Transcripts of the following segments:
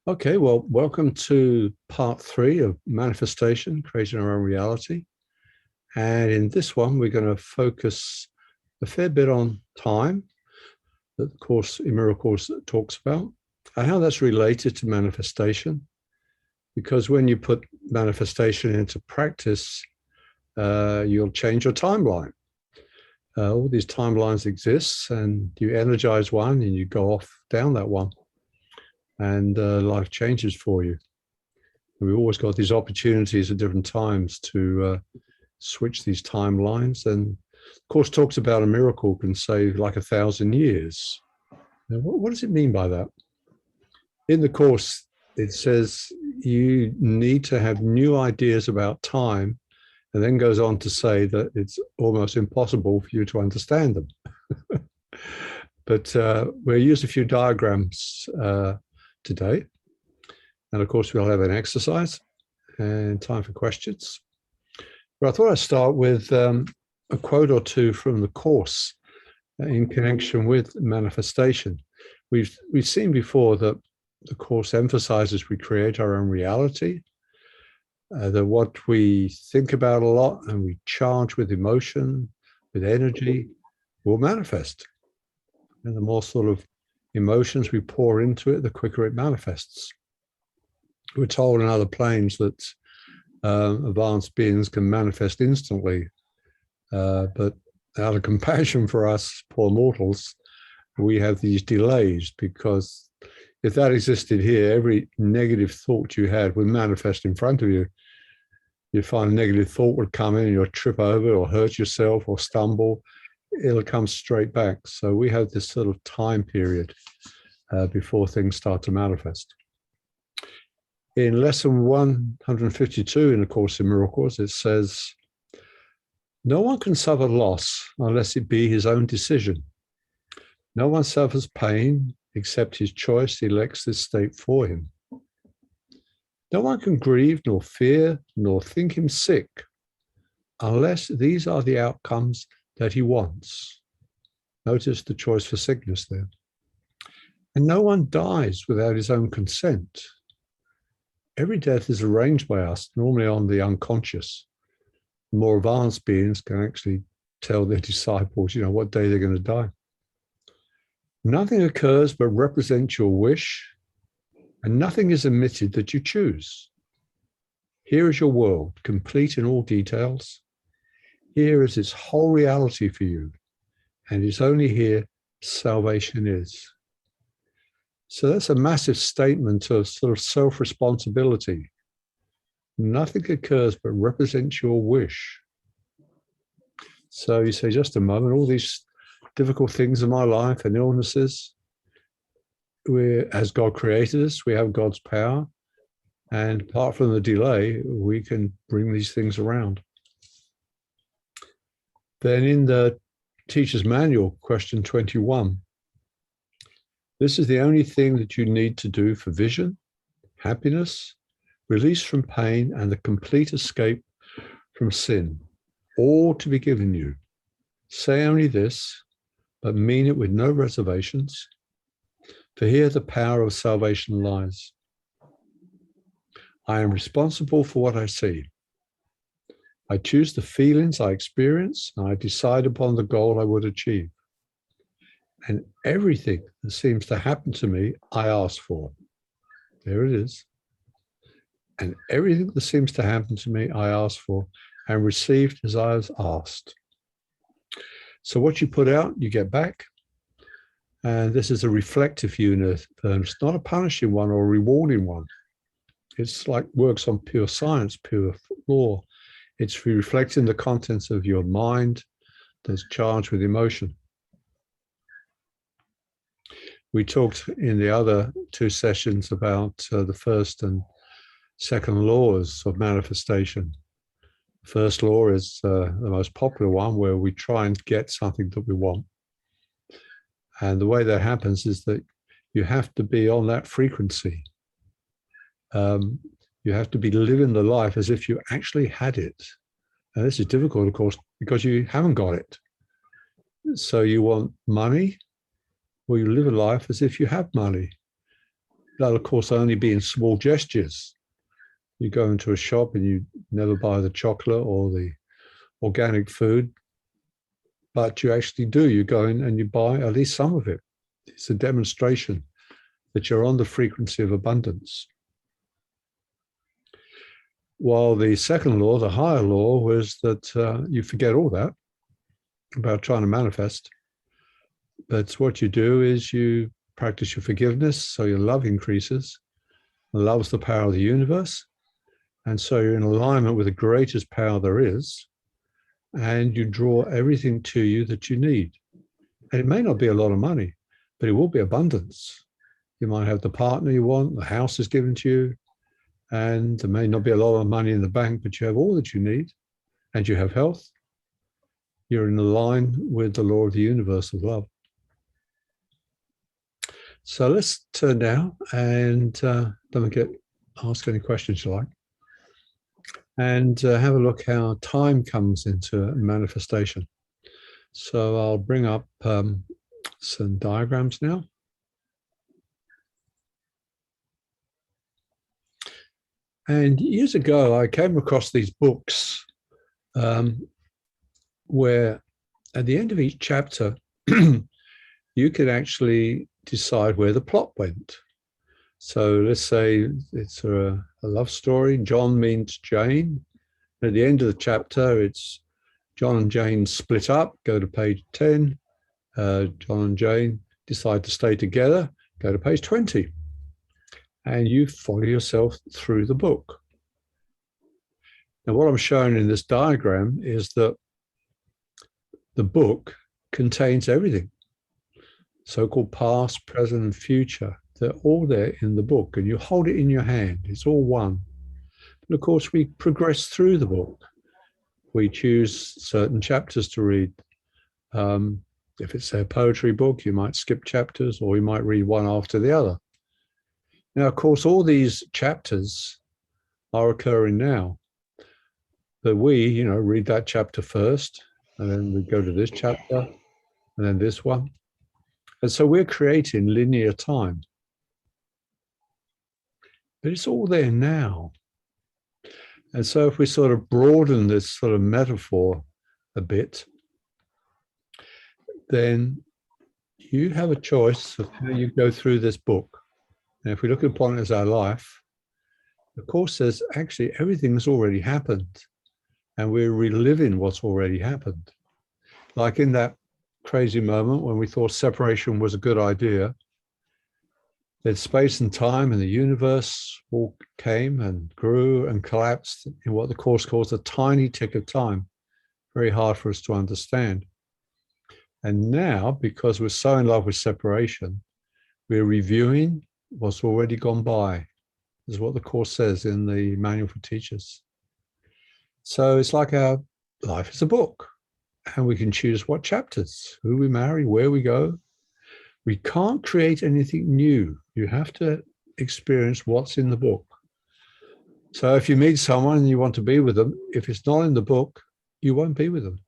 Okay, well, welcome to part 3 of Manifestation, Creating Our Own Reality. And in this one, we're going to focus a fair bit on time that the Course in Miracles talks about and how that's related to manifestation. Because when you put manifestation into practice, you'll change your timeline. All these timelines exist, and you energize one and you go off down that one. And life changes for you. And we've always got these opportunities at different times to switch these timelines. And of course, talks about a miracle can save like 1,000 years. Now, what does it mean by that? In the Course, it says you need to have new ideas about time, and then goes on to say that it's almost impossible for you to understand them. But we'll use a few diagrams today. And of course, we'll have an exercise and time for questions. But I thought I'd start with a quote or two from the Course in connection with manifestation. We've seen before that the Course emphasizes we create our own reality, that what we think about a lot and we charge with emotion, with energy, will manifest. And the more sort of emotions we pour into it, the quicker it manifests. We're told in other planes that advanced beings can manifest instantly, but out of compassion for us poor mortals, we have these delays, because if that existed here, every negative thought you had would manifest in front of you. You'd find a negative thought would come in and you'll trip over or hurt yourself or stumble. It'll come straight back. So we have this sort of time period before things start to manifest. In lesson 152 in the Course in Miracles, it says, no one can suffer loss unless it be his own decision. No one suffers pain except his choice elects this state for him. No one can grieve, nor fear, nor think him sick, unless these are the outcomes that he wants. Notice the choice for sickness there. And no one dies without his own consent. Every death is arranged by us, normally on the unconscious. The more advanced beings can actually tell their disciples, what day they're going to die. Nothing occurs but represents your wish, and nothing is omitted that you choose. Here is your world, complete in all details. Here is its whole reality for you, and it's only here salvation is. So that's a massive statement of sort of self-responsibility. Nothing occurs but represents your wish. So you say, just a moment, all these difficult things in my life and illnesses, as God created us, we have God's power. And apart from the delay, we can bring these things around. Then in the Teacher's Manual, question 21, this is the only thing that you need to do for vision, happiness, release from pain, and the complete escape from sin, all to be given you. Say only this, but mean it with no reservations, for here the power of salvation lies. I am responsible for what I see. I choose the feelings I experience, and I decide upon the goal I would achieve. And everything that seems to happen to me, I ask for. There it is. And everything that seems to happen to me, I ask for, and received as I was asked. So what you put out, you get back. And this is a reflective unit. It's not a punishing one or a rewarding one. It's like works on pure science, pure law. It's reflecting the contents of your mind that's charged with emotion. We talked in the other 2 sessions about the first and second laws of manifestation. First law is the most popular one, where we try and get something that we want. And the way that happens is that you have to be on that frequency. You have to be living the life as if you actually had it. And this is difficult, of course, because you haven't got it. So you want money, well, you live a life as if you have money. that'll of course only be in small gestures. You go into a shop and you never buy the chocolate or the organic food, but you actually do. You go in and you buy at least some of it. It's a demonstration that you're on the frequency of abundance. While the second law, the higher law, was that you forget all that about trying to manifest. But what you do is you practice your forgiveness, so your love increases. Love's the power of the universe. And so you're in alignment with the greatest power there is, and you draw everything to you that you need. And it may not be a lot of money, but it will be abundance. You might have the partner you want, the house is given to you, and there may not be a lot of money in the bank, but you have all that you need, and you have health. You're in line with the law of the universe of love. So let's turn now and ask any questions you like, and have a look how time comes into manifestation. So I'll bring up some diagrams now. And years ago, I came across these books where at the end of each chapter, you could actually decide where the plot went. So let's say it's a love story. John meets Jane. At the end of the chapter, it's John and Jane split up, go to page 10. John and Jane decide to stay together, go to page 20. And you follow yourself through the book. Now, what I'm showing in this diagram is that the book contains everything, so-called past, present, and future. They're all there in the book, and you hold it in your hand. It's all one. And of course, we progress through the book. We choose certain chapters to read. If it's a poetry book, you might skip chapters, or you might read one after the other. Now, of course, all these chapters are occurring now. But we, read that chapter first, and then we go to this chapter, and then this one. And so we're creating linear time. But it's all there now. And so if we sort of broaden this sort of metaphor a bit, then you have a choice of how you go through this book. And if we look upon it as our life, the Course says actually everything's already happened, and we're reliving what's already happened. Like in that crazy moment when we thought separation was a good idea, then space and time and the universe all came and grew and collapsed in what the Course calls a tiny tick of time. Very hard for us to understand. And now, because we're so in love with separation, we're reviewing what's already gone by. This is what the Course says in the Manual for Teachers. So it's like our life is a book, and we can choose what chapters, who we marry, where we go. We can't create anything new. You have to experience what's in the book. So if you meet someone and you want to be with them, if it's not in the book, you won't be with them.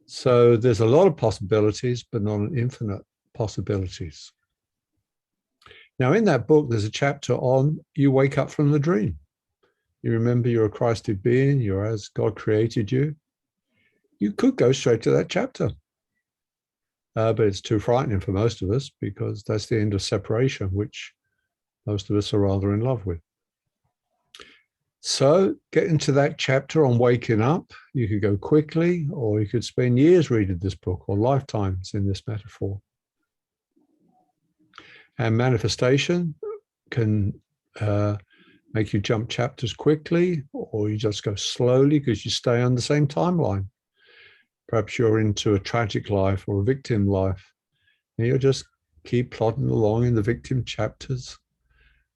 So there's a lot of possibilities, but not an infinite possibilities. Now, in that book, there's a chapter on you wake up from the dream. You remember you're a Christed being, you're as God created you. You could go straight to that chapter. But it's too frightening for most of us because that's the end of separation, which most of us are rather in love with. So get into that chapter on waking up. You could go quickly, or you could spend years reading this book, or lifetimes in this metaphor. And manifestation can make you jump chapters quickly, or you just go slowly because you stay on the same timeline. Perhaps you're into a tragic life or a victim life, and you'll just keep plodding along in the victim chapters.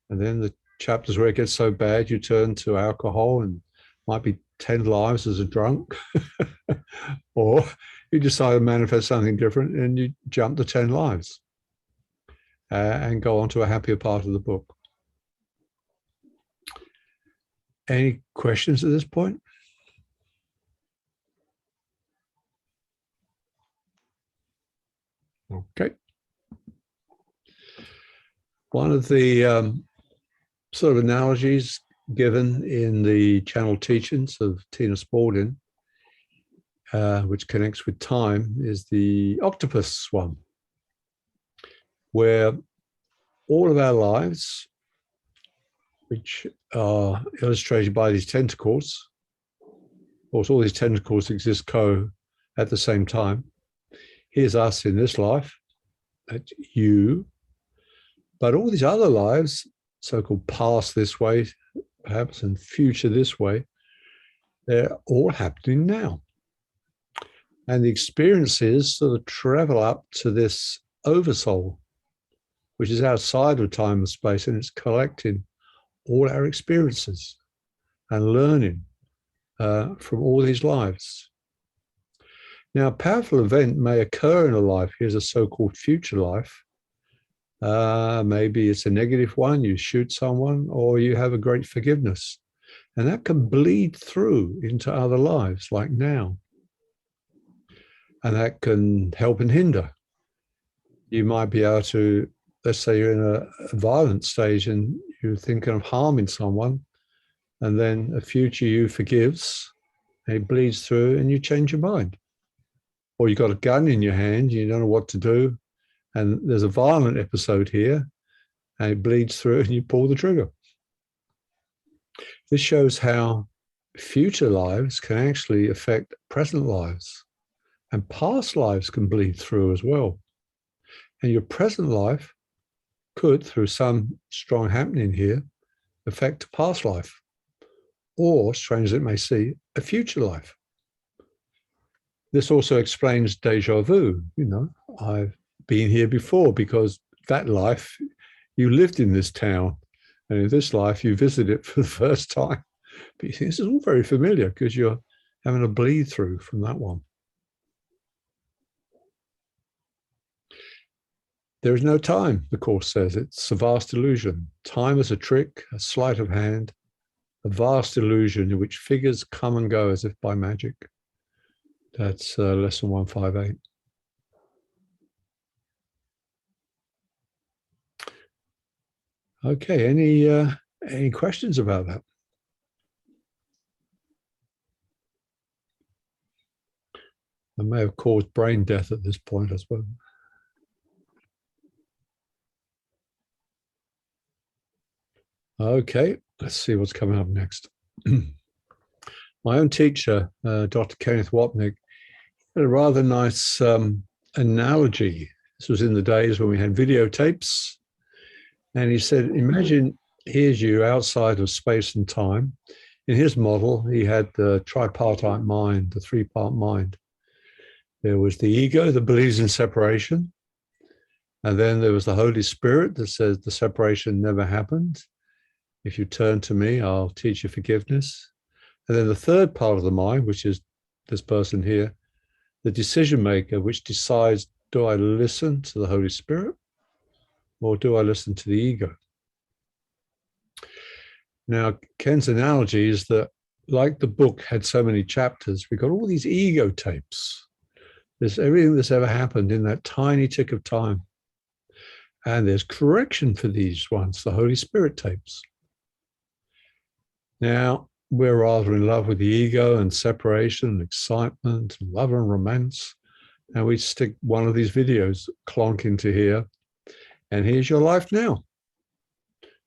And then the chapters where it gets so bad, you turn to alcohol and might be 10 lives as a drunk. Or you decide to manifest something different and you jump to 10 lives and go on to a happier part of the book. Any questions at this point? Okay. One of the sort of analogies given in the channel teachings of Tina Spalding, which connects with time, is the octopus one, where all of our lives, which are illustrated by these tentacles, of course, all these tentacles exist at the same time. Here's us in this life, that's you, but all these other lives, so-called past this way, perhaps, and future this way, they're all happening now. And the experiences sort of travel up to this oversoul, which is outside of time and space, and it's collecting all our experiences and learning from all these lives. Now, a powerful event may occur in a life. Here's a so-called future life. Maybe it's a negative one, you shoot someone, or you have a great forgiveness. And that can bleed through into other lives, like now. And that can help and hinder. You might be able to, let's say you're in a violent stage and you're thinking of harming someone, and then a future you forgives, and it bleeds through and you change your mind. Or you've got a gun in your hand, you don't know what to do, and there's a violent episode here, and it bleeds through and you pull the trigger. This shows how future lives can actually affect present lives, and past lives can bleed through as well. And your present life could, through some strong happening here, affect a past life, or, strange as it may seem, a future life. This also explains deja vu. You know, I've been here before because that life, you lived in this town, and in this life, you visited it for the first time. But you think this is all very familiar because you're having a bleed through from that one. There is no time, the Course says. It's a vast illusion. Time is a trick, a sleight of hand, a vast illusion in which figures come and go as if by magic. That's lesson 158. Okay, any questions about that? I may have caused brain death at this point, I suppose. Okay, let's see what's coming up next. My own teacher, Dr. Kenneth Wapnick, had a rather nice analogy. This was in the days when we had videotapes. And he said, imagine here's you outside of space and time. In his model, he had the tripartite mind, the three-part mind. There was the ego that believes in separation. And then there was the Holy Spirit that says the separation never happened. If you turn to me, I'll teach you forgiveness. And then the third part of the mind, which is this person here, the decision maker, which decides, do I listen to the Holy Spirit or do I listen to the ego? Now, Ken's analogy is that, like the book had so many chapters, we've got all these ego tapes. There's everything that's ever happened in that tiny tick of time. And there's correction for these ones, the Holy Spirit tapes. Now, we're rather in love with the ego and separation and excitement and love and romance. And we stick one of these videos clonk into here. And here's your life now.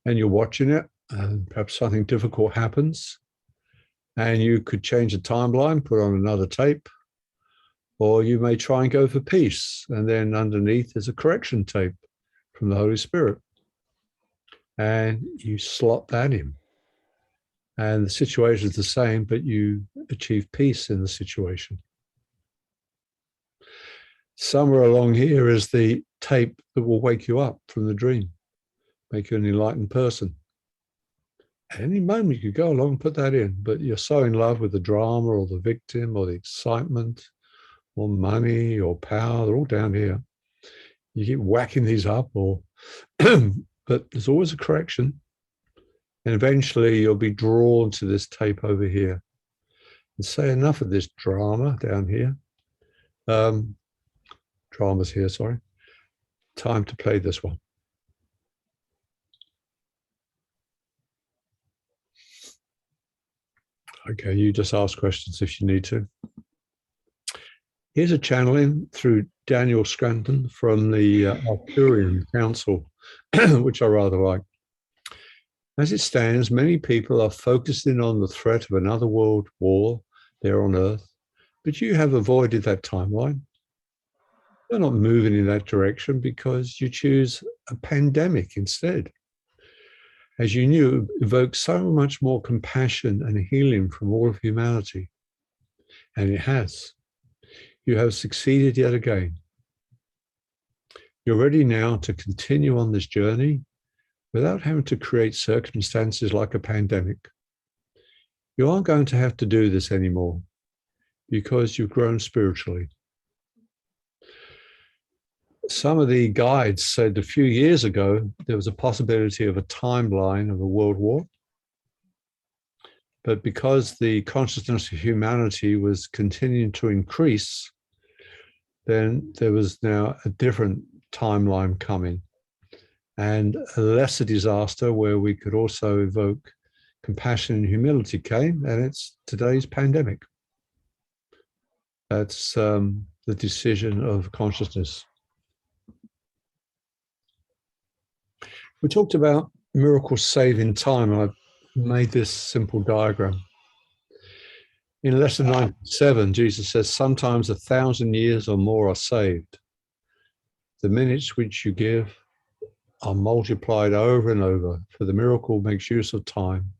And you're watching it, and perhaps something difficult happens. And you could change the timeline, put on another tape. Or you may try and go for peace. And then underneath is a correction tape from the Holy Spirit. And you slot that in. And the situation is the same, but you achieve peace in the situation. Somewhere along here is the tape that will wake you up from the dream, make you an enlightened person. At any moment, you could go along and put that in, but you're so in love with the drama or the victim or the excitement or money or power, they're all down here. You keep whacking these up, but there's always a correction. And eventually you'll be drawn to this tape over here. And say enough of this drama down here. Drama's here, sorry. Time to play this one. Okay, you just ask questions if you need to. Here's a channeling through Daniel Scranton from the Arthurian Council, which I rather like. As it stands, many people are focusing on the threat of another world war there on Earth, but you have avoided that timeline. You're not moving in that direction because you choose a pandemic instead. As you knew, it evokes so much more compassion and healing from all of humanity. And it has. You have succeeded yet again. You're ready now to continue on this journey without having to create circumstances like a pandemic. You aren't going to have to do this anymore because you've grown spiritually. Some of the guides said a few years ago there was a possibility of a timeline of a world war. But because the consciousness of humanity was continuing to increase, then there was now a different timeline coming, and a lesser disaster where we could also evoke compassion and humility came, and it's today's pandemic. That's the decision of consciousness. We talked about miracles saving time. I made this simple diagram. In lesson 97, Jesus says, sometimes 1,000 years or more are saved. The minutes which you give are multiplied over and over, for the miracle makes use of time,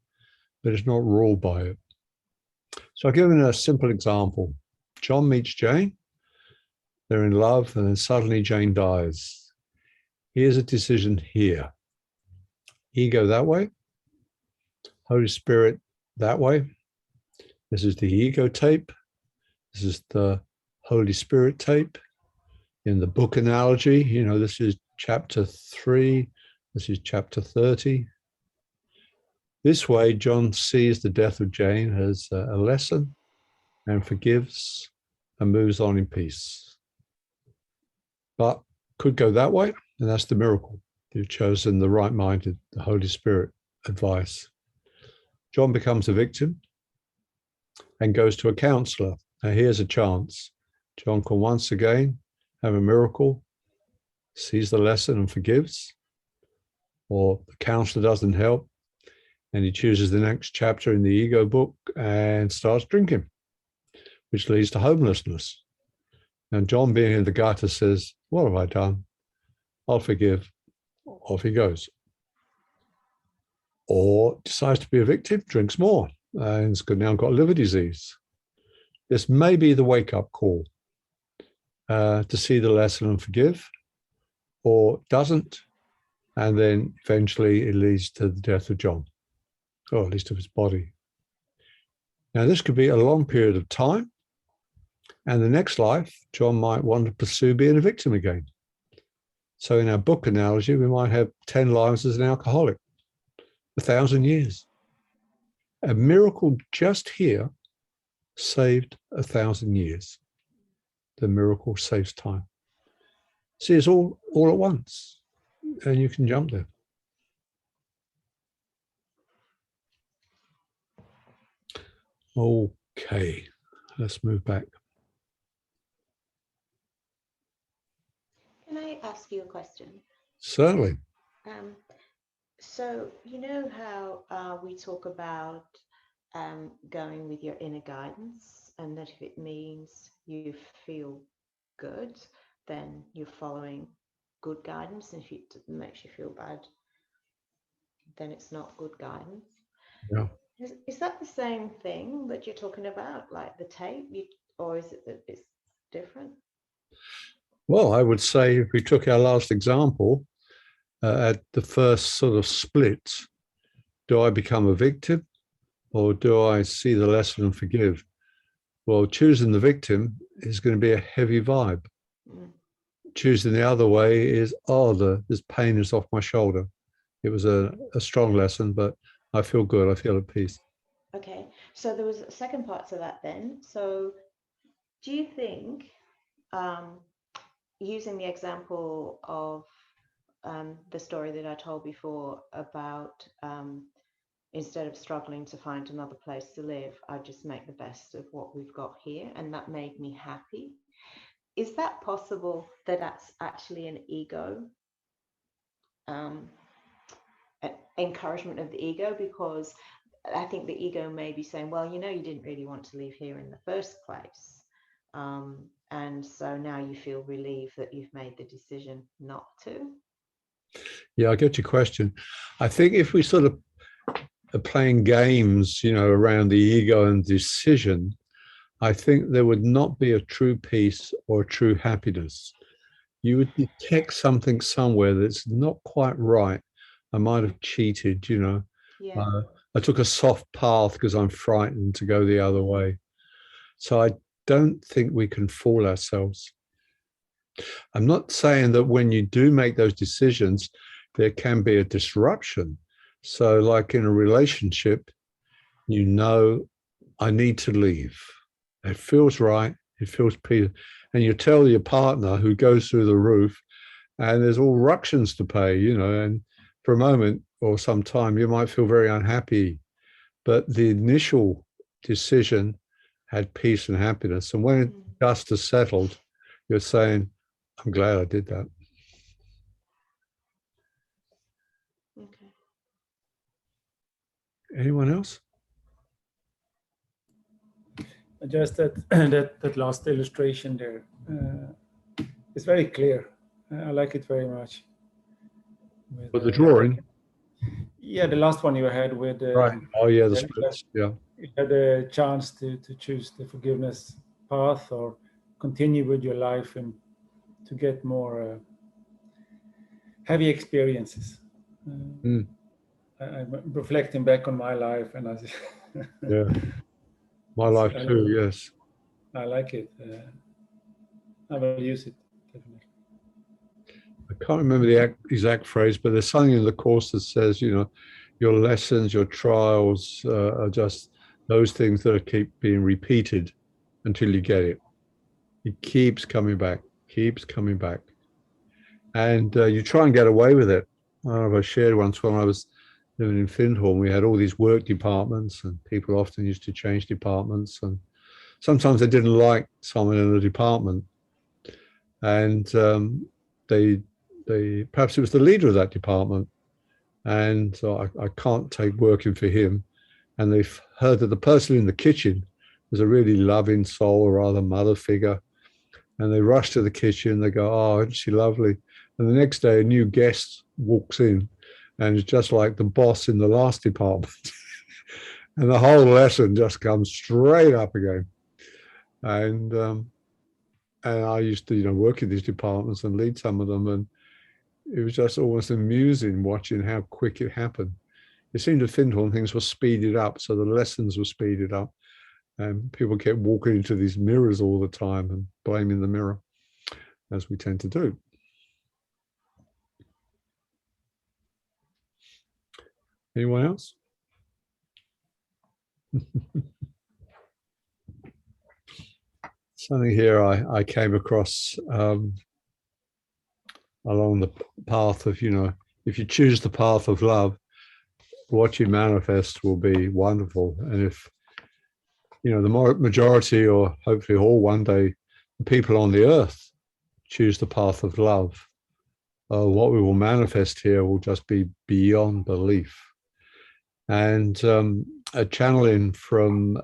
but it's not ruled by it. So I've given a simple example. John meets Jane. They're in love, and then suddenly Jane dies. Here's a decision here. Ego that way, Holy Spirit that way. This is the ego tape. This is the Holy Spirit tape. In the book analogy, this is chapter 3. This is chapter 30. This way, John sees the death of Jane as a lesson and forgives and moves on in peace. But could go that way, and that's the miracle. You've chosen the right-minded, the Holy Spirit advice. John becomes a victim and goes to a counselor. Now here's a chance. John can once again have a miracle, sees the lesson and forgives, or the counselor doesn't help, and he chooses the next chapter in the ego book and starts drinking, which leads to homelessness. And John, being in the gutter, says, what have I done? I'll forgive. Off he goes. Or decides to be a victim, drinks more, and has now got liver disease. This may be the wake-up call to see the lesson and forgive, or doesn't, and then eventually it leads to the death of John, or at least of his body. Now, this could be a long period of time, and the next life, John might want to pursue being a victim again. So in our book analogy, we might have 10 lives as an alcoholic, 1,000 years. A miracle just here saved 1,000 years. The miracle saves time. See, it's all at once, and you can jump there. Okay, let's move back. Can I ask you a question? Certainly. So you know how we talk about going with your inner guidance, and that if it means you feel good, then you're following good guidance, and if it makes you feel bad, then it's not good guidance. Yeah. Is that the same thing that you're talking about, like the tape, or is it that it's different? Well, I would say if we took our last example, at the first sort of split, do I become a victim or do I see the lesson and forgive? Well, choosing the victim is going to be a heavy vibe. Choosing the other way is, this pain is off my shoulder. It was a strong lesson, but I feel good. I feel at peace. Okay, so there was a second part to that then. So do you think, using the example of the story that I told before about instead of struggling to find another place to live, I just make the best of what we've got here, and that made me happy. Is that possible that that's actually an ego, encouragement of the ego? Because I think the ego may be saying, well, you know, you didn't really want to live here in the first place. And so now you feel relieved that you've made the decision not to. Yeah, I get your question. I think if we sort of are playing games, you know, around the ego and decision, I think there would not be a true peace or a true happiness. You would detect something somewhere that's not quite right. I might have cheated, you know. Yeah. I took a soft path because I'm frightened to go the other way. So I don't think we can fool ourselves. I'm not saying that when you do make those decisions, there can be a disruption. So, like in a relationship, you know, I need to leave. It feels right. It feels peace. And you tell your partner who goes through the roof, and there's all ructions to pay, you know, and for a moment or some time, you might feel very unhappy. But the initial decision had peace and happiness. And when dust has settled, you're saying, I'm glad I did that. Okay. Anyone else? Just that that last illustration there is very clear. I like it very much. With the drawing? Yeah, the last one you had with Right. Oh, yeah, the splits. Yeah. You had a chance to choose the forgiveness path or continue with your life and to get more heavy experiences. I'm reflecting back on my life, and I yeah, my life too. Yes, I like it. I will use it definitely. I can't remember the exact phrase, but there's something in the course that says, you know, your lessons, your trials are just those things that keep being repeated until you get it. It keeps coming back, and you try and get away with it. I don't know if I shared once when I was living in Findhorn, we had all these work departments, and people often used to change departments, and sometimes they didn't like someone in the department, and they perhaps it was the leader of that department, and so I can't take working for him. And they've heard that the person in the kitchen was a really loving soul, or rather mother figure, and they rush to the kitchen. They go, "Oh, isn't she lovely?" And the next day, a new guest walks in, and it's just like the boss in the last department. And the whole lesson just comes straight up again. And I used to, you know, work in these departments and lead some of them, and it was just almost amusing watching how quick it happened. It seemed to Findhorn things were speeded up, so the lessons were speeded up, and people kept walking into these mirrors all the time and blaming the mirror, as we tend to do. Anyone else? Something here I came across along the path of, you know, if you choose the path of love, what you manifest will be wonderful. And if, you know, the majority, or hopefully all one day, the people on the earth choose the path of love, what we will manifest here will just be beyond belief. And a channeling from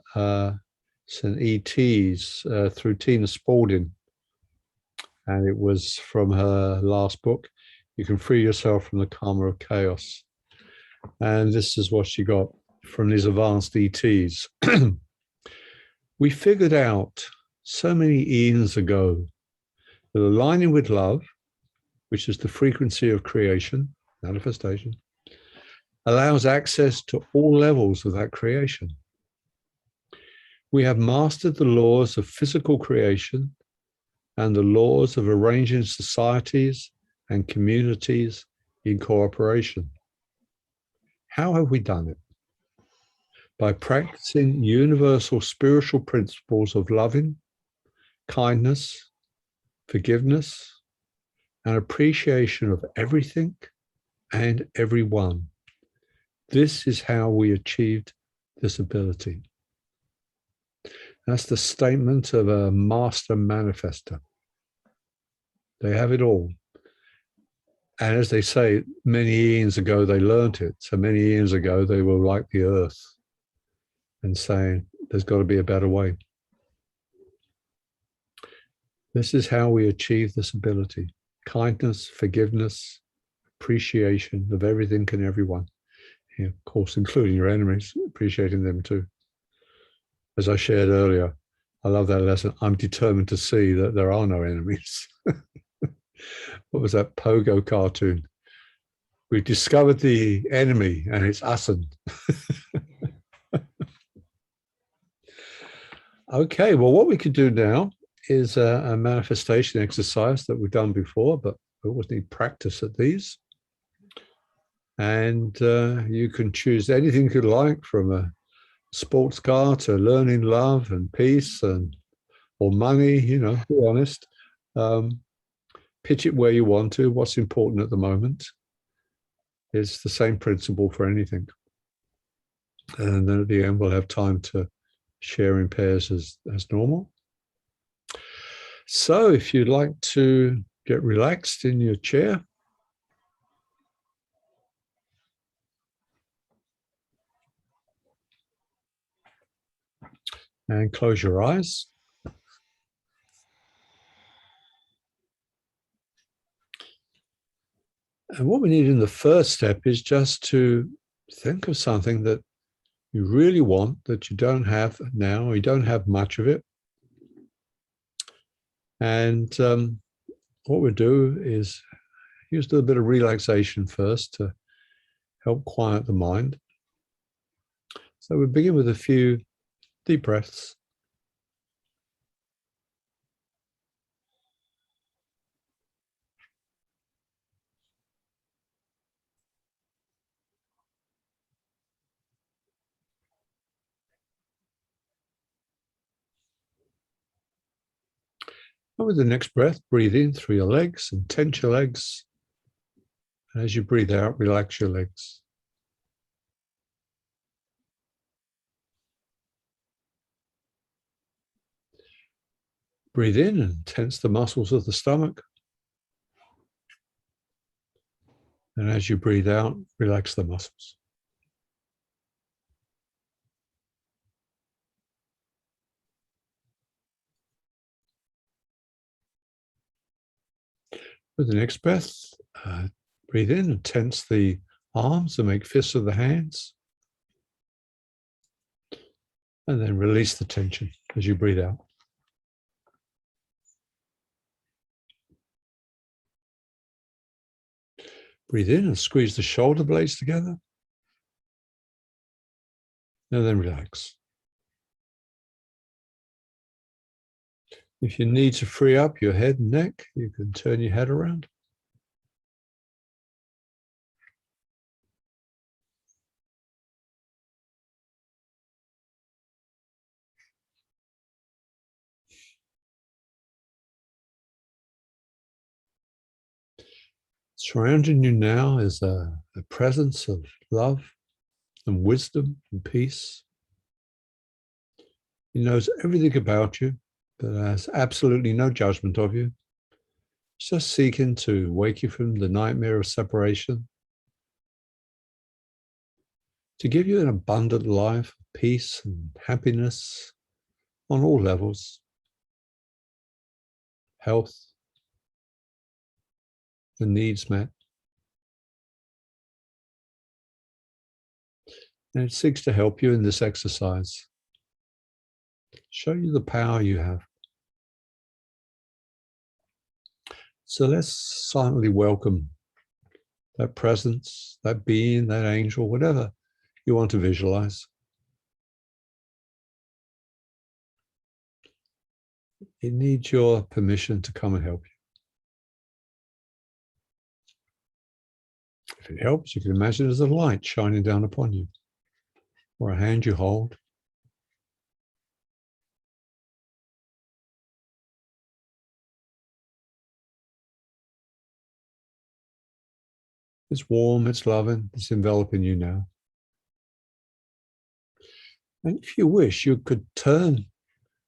St. E.T.'s through Tina Spalding, and it was from her last book, You Can Free Yourself from the Karma of Chaos. And this is what she got from these advanced ETs. We figured out so many eons ago that aligning with love, which is the frequency of creation, manifestation, allows access to all levels of that creation. We have mastered the laws of physical creation and the laws of arranging societies and communities in cooperation. How have we done it? By practicing universal spiritual principles of loving, kindness, forgiveness, and appreciation of everything and everyone. This is how we achieved this ability. That's the statement of a master manifester. They have it all. And as they say, many eons ago, they learnt it. So many eons ago, they were like the earth and saying, there's got to be a better way. This is how we achieve this ability. Kindness, forgiveness, appreciation of everything and everyone. Yeah, of course, including your enemies, appreciating them too. As I shared earlier, I love that lesson. I'm determined to see that there are no enemies. What was that Pogo cartoon? We've discovered the enemy and it's Usin. Okay, well, what we could do now is a manifestation exercise that we've done before, but we always need practice at these. And you can choose anything you like, from a sports car to learning love and peace and or money, you know, be honest. Pitch it where you want to. What's important at the moment. It's the same principle for anything. And then at the end, we'll have time to share in pairs as normal. So if you'd like to get relaxed in your chair, and close your eyes. And what we need in the first step is just to think of something that you really want that you don't have now, or you don't have much of it. And what we'll do is use a little bit of relaxation first to help quiet the mind. So we begin with a few deep breaths. And with the next breath, breathe in through your legs and tense your legs. And as you breathe out, relax your legs. Breathe in and tense the muscles of the stomach. And as you breathe out, relax the muscles. With the next breath, breathe in and tense the arms and make fists of the hands. And then release the tension as you breathe out. Breathe in and squeeze the shoulder blades together. And then relax. If you need to free up your head and neck, you can turn your head around. Surrounding you now is a presence of love and wisdom and peace. He knows everything about you, but has absolutely no judgment of you. He's just seeking to wake you from the nightmare of separation, to give you an abundant life, peace and happiness on all levels, health, the needs met. And it seeks to help you in this exercise. Show you the power you have. So let's silently welcome that presence, that being, that angel, whatever you want to visualize. It needs your permission to come and help you. If it helps, you can imagine it as a light shining down upon you, or a hand you hold. It's warm, it's loving, it's enveloping you now. And if you wish, you could turn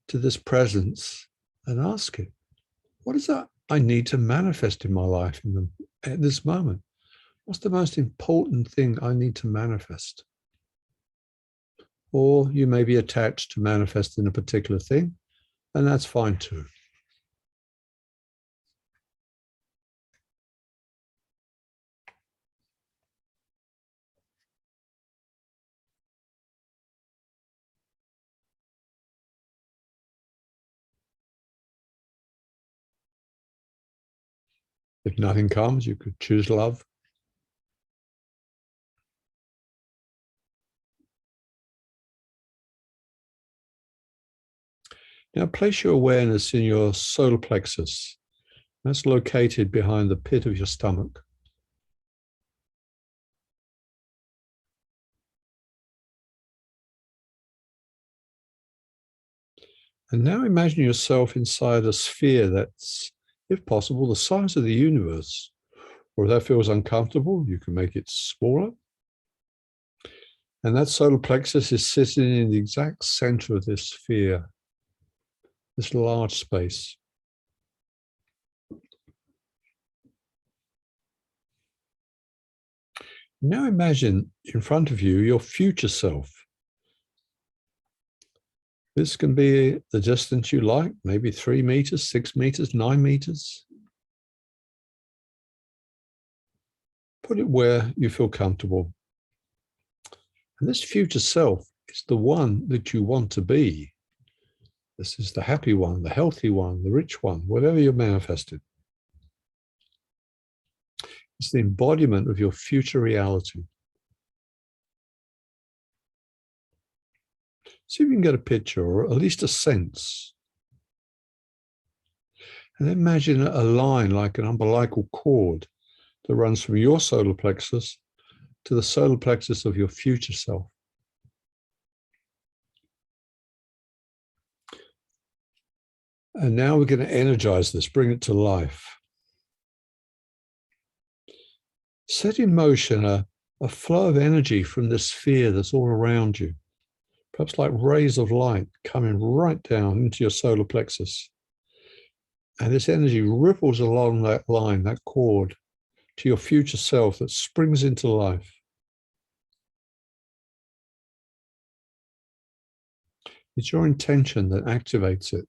to this presence and ask it, what is that I need to manifest in my life at this moment? What's the most important thing I need to manifest? Or you may be attached to manifesting a particular thing, and that's fine too. If nothing comes, you could choose love. Now place your awareness in your solar plexus. That's located behind the pit of your stomach. And now imagine yourself inside a sphere that's, if possible, the size of the universe. Or if that feels uncomfortable, you can make it smaller. And that solar plexus is sitting in the exact center of this sphere, this large space. Now imagine in front of you your future self. This can be the distance you like, maybe 3 meters, 6 meters, 9 meters. Put it where you feel comfortable. And this future self is the one that you want to be. This is the happy one, the healthy one, the rich one, whatever you're manifesting. It's the embodiment of your future reality. See if you can get a picture or at least a sense. And then imagine a line like an umbilical cord that runs from your solar plexus to the solar plexus of your future self. And now we're going to energize this, bring it to life. Set in motion a flow of energy from this sphere that's all around you, perhaps like rays of light coming right down into your solar plexus. And this energy ripples along that line, that cord, to your future self that springs into life. It's your intention that activates it,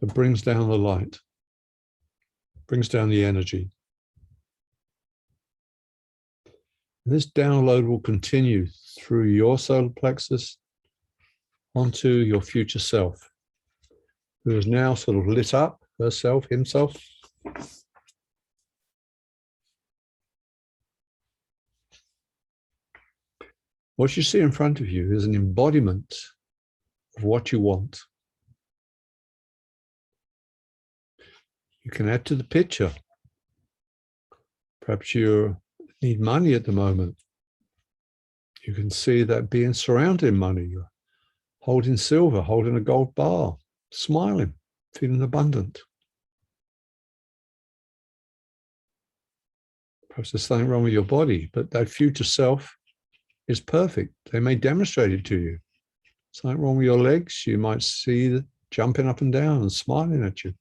that brings down the light, brings down the energy. And this download will continue through your solar plexus onto your future self, who is now sort of lit up, herself, himself. What you see in front of you is an embodiment of what you want. You can add to the picture. Perhaps you need money at the moment. You can see that being surrounded in money. You're holding silver, holding a gold bar, smiling, feeling abundant. Perhaps there's something wrong with your body, but that future self is perfect. They may demonstrate it to you. Something wrong with your legs, you might see them jumping up and down and smiling at you.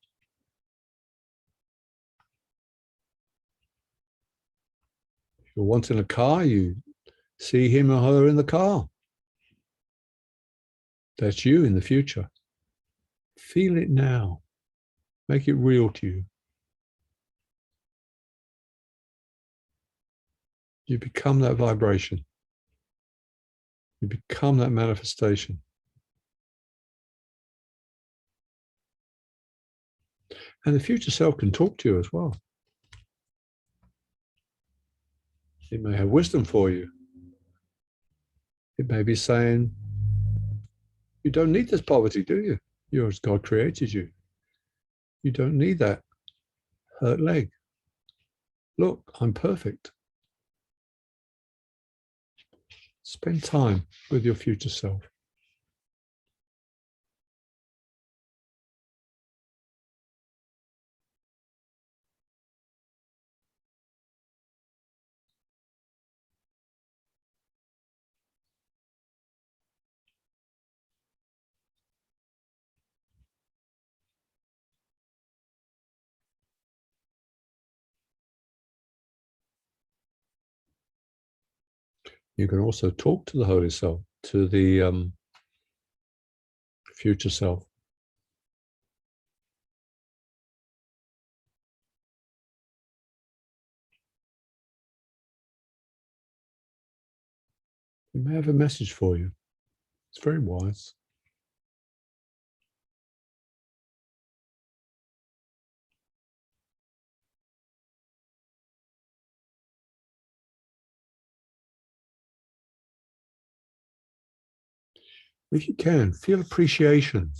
If you're wanting a car, you see him or her in the car. That's you in the future. Feel it now. Make it real to you. You become that vibration. You become that manifestation. And the future self can talk to you as well. It may have wisdom for you. It may be saying, you don't need this poverty, do you? You're as God created you. You don't need that hurt leg. Look, I'm perfect. Spend time with your future self. You can also talk to the Holy Self, to the future self. He may have a message for you. It's very wise. If you can, feel appreciation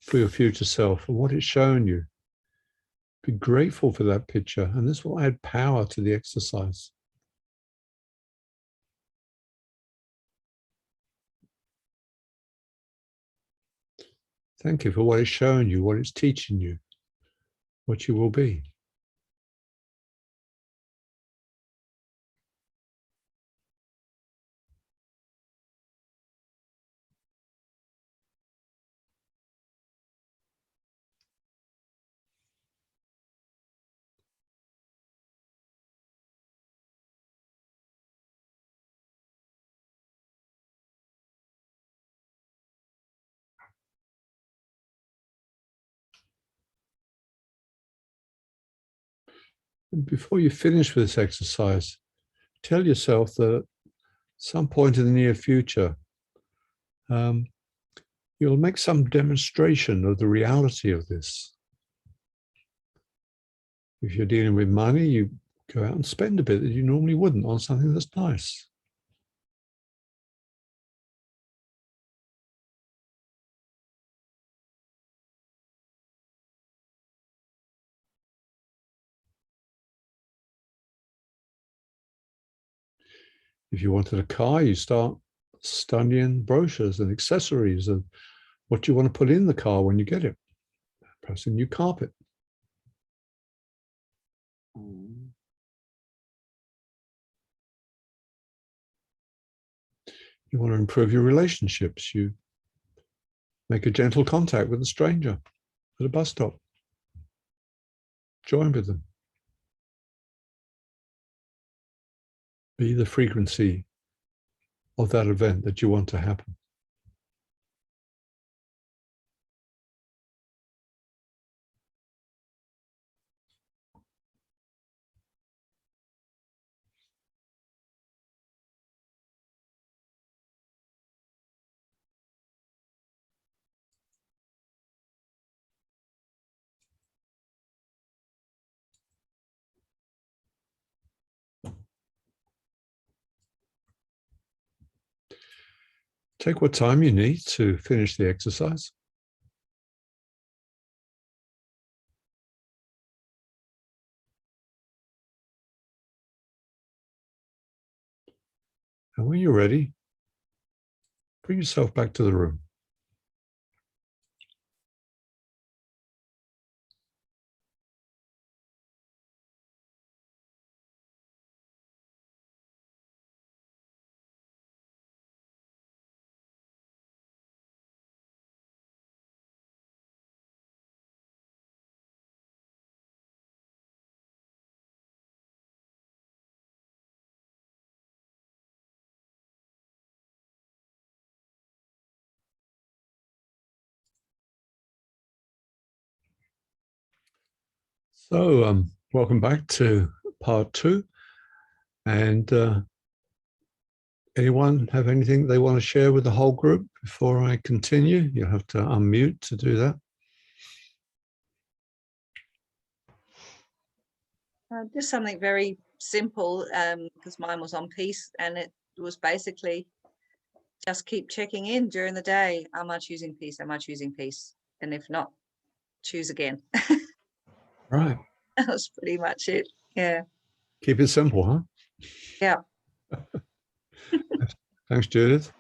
for your future self and what it's shown you. Be grateful for that picture, and this will add power to the exercise. Thank you for what it's shown you, what it's teaching you, what you will be. And before you finish with this exercise, tell yourself that at some point in the near future, you'll make some demonstration of the reality of this. If you're dealing with money, you go out and spend a bit that you normally wouldn't on something that's nice. If you wanted a car, you start studying brochures and accessories of what you want to put in the car when you get it. Perhaps a new carpet. You want to improve your relationships. You make a gentle contact with a stranger at a bus stop. Join with them. Be the frequency of that event that you want to happen. Take what time you need to finish the exercise. And when you're ready, bring yourself back to the room. So welcome back to part 2. And anyone have anything they want to share with the whole group before I continue? You'll have to unmute to do that. Just something very simple, because mine was on peace, and it was basically just keep checking in during the day. Am I choosing peace? Am I choosing peace? And if not, choose again. Right. That was pretty much it. Yeah. Keep it simple, huh? Yeah. Thanks, Judith.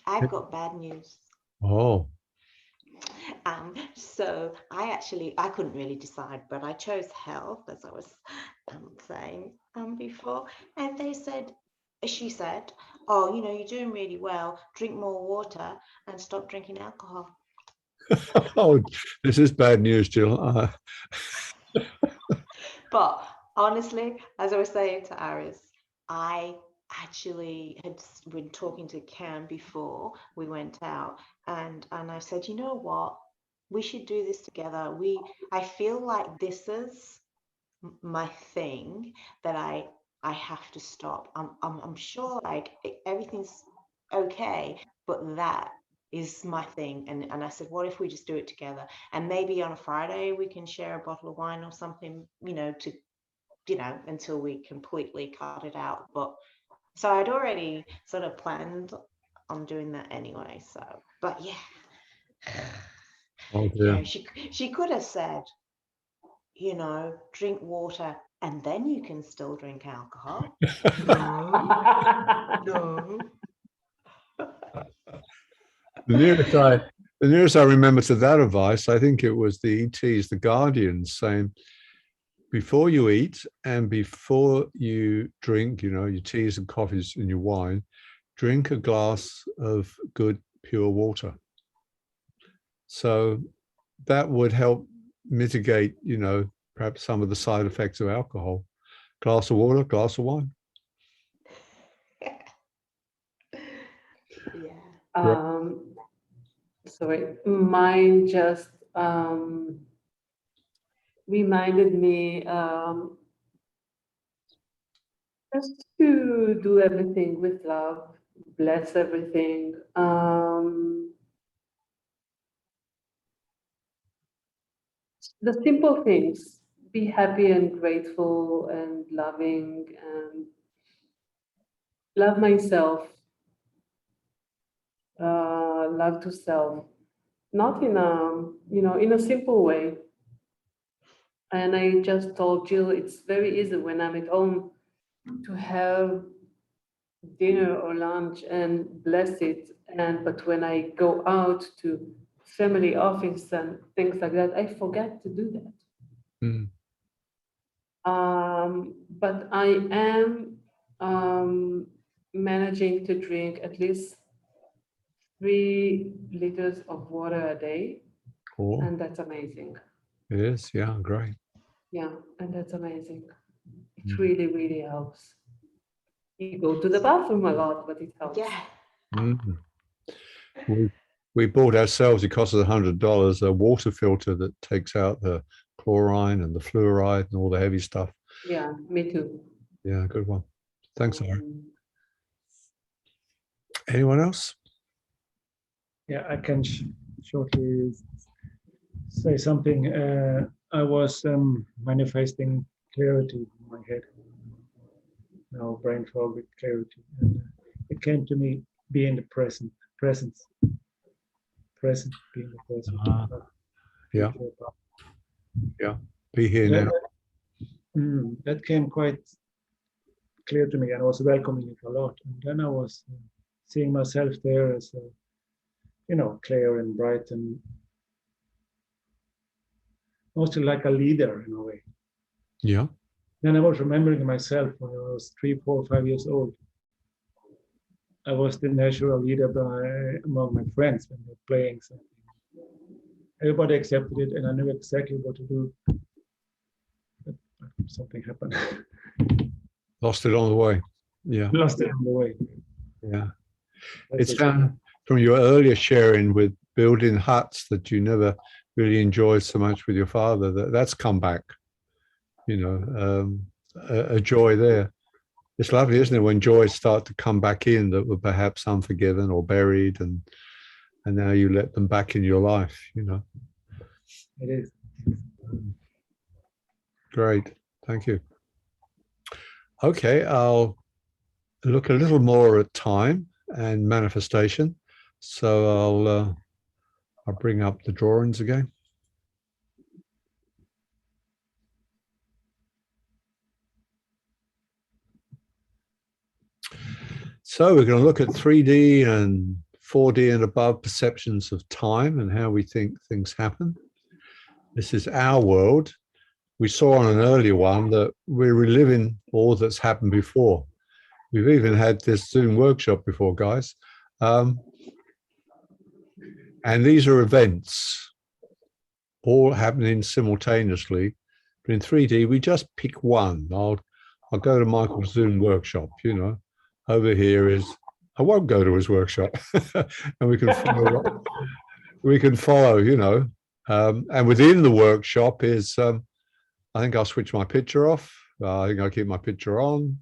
I've got bad news. Oh, So I couldn't really decide, but I chose health, as I was saying before. And she said, oh, you're doing really well. Drink more water and stop drinking alcohol. oh, this is bad news, Jill. But honestly, as I was saying to Aris, I actually had been talking to Cam before we went out, and I said, you know what, we should do this together. I feel like this is my thing that I have to stop. I'm sure like everything's okay, but that is my thing. And I said, what if we just do it together? And maybe on a Friday we can share a bottle of wine or something, until we completely cut it out. But so I'd already sort of planned on doing that anyway. So, but yeah. Oh dear. She could have said, drink water and then you can still drink alcohol. No. The nearest I remember to that advice, I think it was the ETs, the Guardians, saying, before you eat and before you drink, your teas and coffees and your wine, drink a glass of good, pure water. So that would help mitigate, perhaps some of the side effects of alcohol. Glass of water, glass of wine. Yeah. Sorry, mine just reminded me just to do everything with love, bless everything. The simple things, be happy and grateful and loving, and love myself, love to self, not in a simple way. And I just told Jill, it's very easy when I'm at home to have dinner or lunch and bless it. But when I go out to family office and things like that, I forget to do that. Mm. But I am managing to drink at least 3 liters of water a day. Cool. And that's amazing. It is, yeah, great. Yeah, and that's amazing. It Mm. really, really helps. You go to the bathroom a lot, but it helps. Yeah. Mm. We bought ourselves, it cost us $100, a water filter that takes out the chlorine and the fluoride and all the heavy stuff. Yeah, me too. Yeah, good one. Thanks, Aaron. Anyone else? Yeah, I can shortly say something. I was manifesting clarity in my head. Now brain fog with clarity. And it came to me, be in the presence, being the present. Yeah. Yeah, be here now. That came quite clear to me, and I was welcoming it a lot. And then I was seeing myself there as clear and bright, and mostly like a leader in a way. Yeah. Then I was remembering myself when I was 3, 4, 5 years old. I was the natural leader among my friends when they were playing something. Everybody accepted it, and I knew exactly what to do. But something happened. Lost it on the way. Yeah. Lost it on the way. Yeah. That's It's down from your earlier sharing with building huts that you never really enjoyed so much with your father. That's come back. A joy there. It's lovely, isn't it, when joys start to come back in that were perhaps unforgiven or buried, and now you let them back in your life. It is. Great, thank you. Okay, I'll look a little more at time and manifestation. So I'll bring up the drawings again. So we're going to look at 3D and 4D and above perceptions of time and how we think things happen. This is our world. We saw on an earlier one that we're reliving all that's happened before. We've even had this Zoom workshop before, guys. And these are events all happening simultaneously. But in 3D, we just pick one. I'll go to Michael's Zoom workshop, Over here is, I won't go to his workshop. And we can follow, you know. And within the workshop is, I think I'll switch my picture off. I think I'll keep my picture on.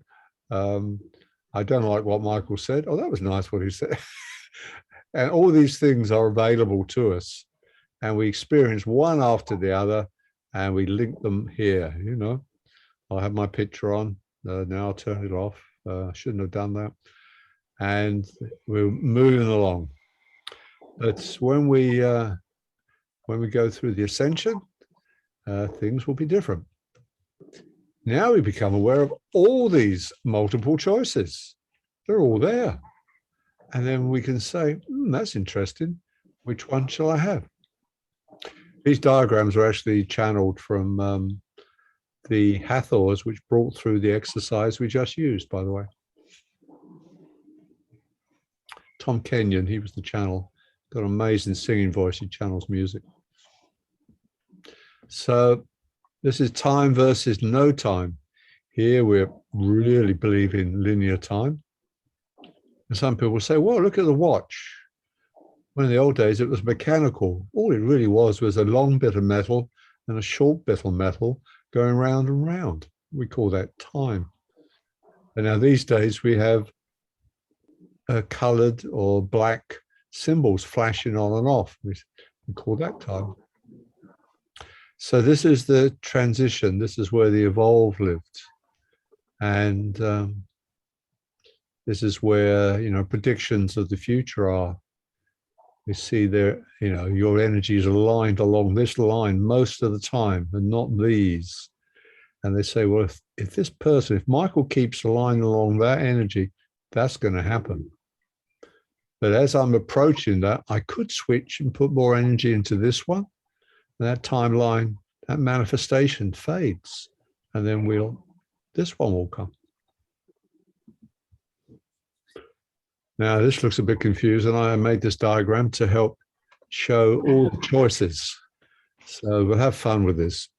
I don't like what Michael said. Oh, that was nice what he said. And all these things are available to us. And we experience one after the other, and we link them here, you know. I'll have my picture on. Now I'll turn it off. I shouldn't have done that. And we're moving along. But when we go through the ascension, things will be different. Now we become aware of all these multiple choices. They're all there. And then we can say, that's interesting. Which one shall I have? These diagrams are actually channeled from the Hathors, which brought through the exercise we just used, by the way. Tom Kenyon, he was the channel. Got an amazing singing voice. He channels music. So this is time versus no time. Here we really believe in linear time. And some people say, well, look at the watch. When in the old days, it was mechanical. All it really was a long bit of metal and a short bit of metal going round and round. We call that time. And now these days we have colored or black symbols flashing on and off. We call that time. So this is the transition. This is where the evolve lived. And this is where, you know, predictions of the future are. You see there, you know, your energy is aligned along this line most of the time and not these. And they say, well, if this person, if Michael keeps aligning along that energy, that's going to happen. But as I'm approaching that, I could switch and put more energy into this one. And that timeline, that manifestation fades. And then this one will come. Now, this looks a bit confusing. I made this diagram to help show all the choices. So we'll have fun with this.